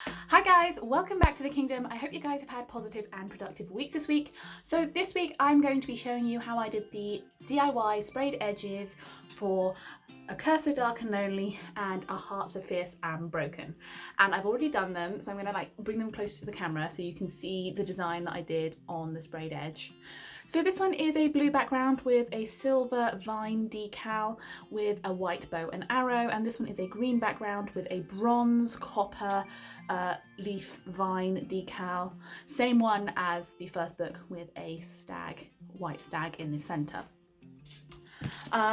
Hi guys, welcome back to the kingdom. I hope you guys have had positive and productive weeks this week. So this week I'm going to be showing you how I did the DIY sprayed edges for A Curse So Dark and Lonely and A Heart So Fierce and Broken. And I've already done them, so I'm going to bring them close to the camera so you can see the design that I did on the sprayed edge. So this one is a blue background with a silver vine decal with a white bow and arrow, and this one is a green background with a bronze copper leaf vine decal. Same one as the first book with a stag, white stag in the centre.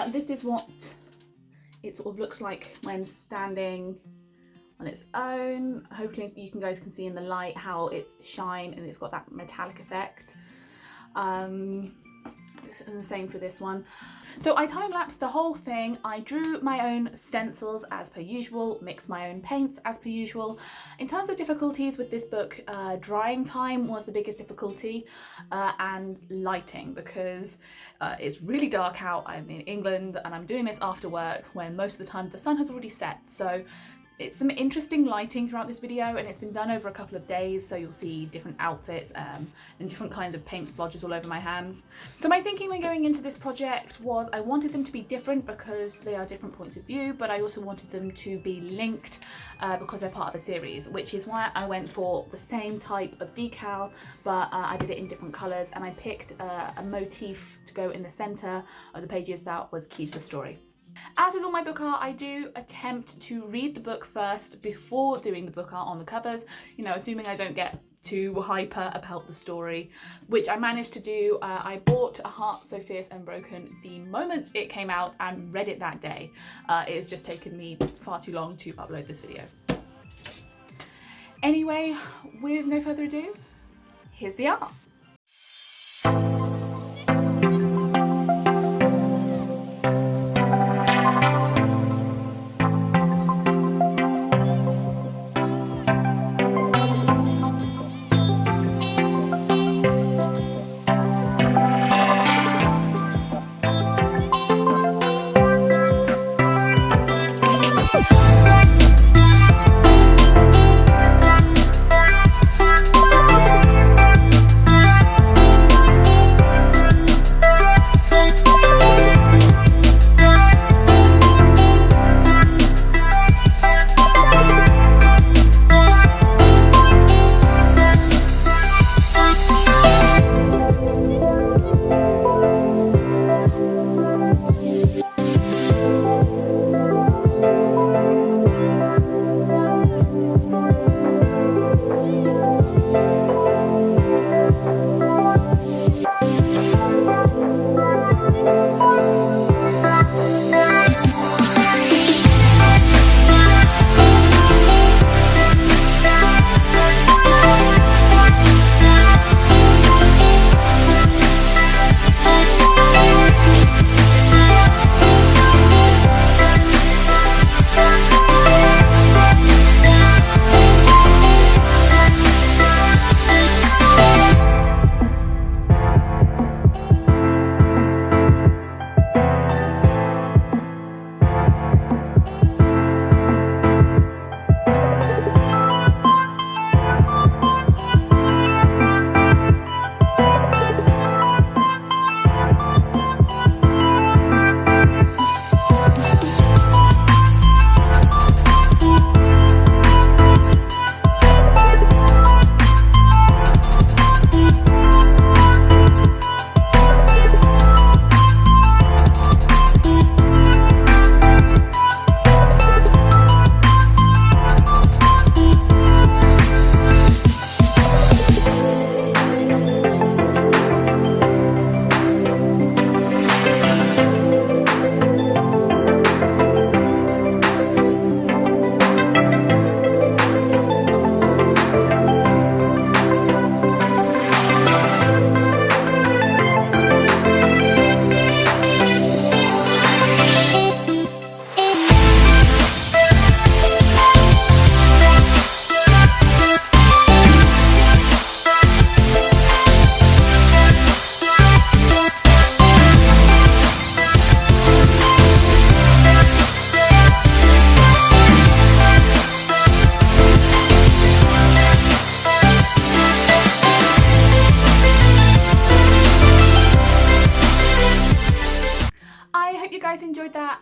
This is what it sort of looks like when standing on its own. Hopefully you guys can see in the light how it's shine and it's got that metallic effect. And the same for this one. So I time-lapsed the whole thing. I drew my own stencils as per usual, mixed my own paints as per usual. In terms of difficulties with this book, drying time was the biggest difficulty, and lighting, because it's really dark out. I'm in England and I'm doing this after work when most of the time the sun has already set. So it's some interesting lighting throughout this video, and it's been done over a couple of days, so you'll see different outfits and different kinds of paint splodges all over my hands. So my thinking when going into this project was I wanted them to be different because they are different points of view, but I also wanted them to be linked because they're part of a series, which is why I went for the same type of decal, but I did it in different colours, and I picked a motif to go in the centre of the pages that was key to the story. As with all my book art, I do attempt to read the book first before doing the book art on the covers, you know, assuming I don't get too hyper about the story, which I managed to do. I bought A Heart So Fierce and Broken the moment it came out and read it that day. It has just taken me far too long to upload this video. Anyway, with no further ado, here's the art.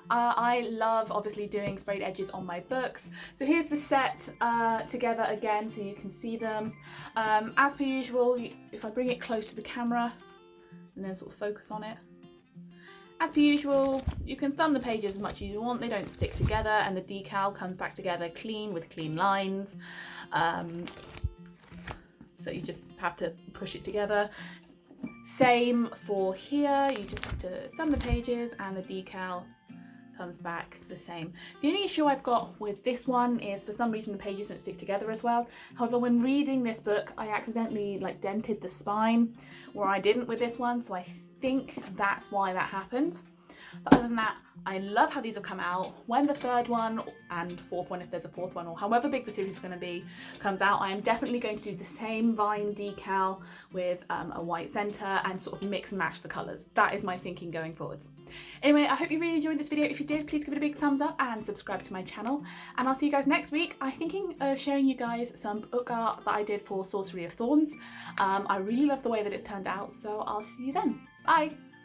that, I love obviously doing sprayed edges on my books. So here's the set together again so you can see them. As per usual, if I bring it close to the camera and then sort of focus on it. As per usual, you can thumb the pages as much as you want, they don't stick together, and the decal comes back together clean with clean lines. So you just have to push it together. Same for here, you just have to thumb the pages and the decal comes back the same. The only issue I've got with this one is for some reason the pages don't stick together as well. However, when reading this book, I accidentally dented the spine, where I didn't with this one, so I think that's why that happened. But other than that, I love how these have come out. When the third one and fourth one, if there's a fourth one, or however big the series is going to be, comes out, I am definitely going to do the same vine decal with a white centre and sort of mix and match the colours. That is my thinking going forwards. Anyway, I hope you really enjoyed this video. If you did, please give it a big thumbs up and subscribe to my channel. And I'll see you guys next week. I'm thinking of showing you guys some book art that I did for Sorcery of Thorns. I really love the way that it's turned out, so I'll see you then. Bye!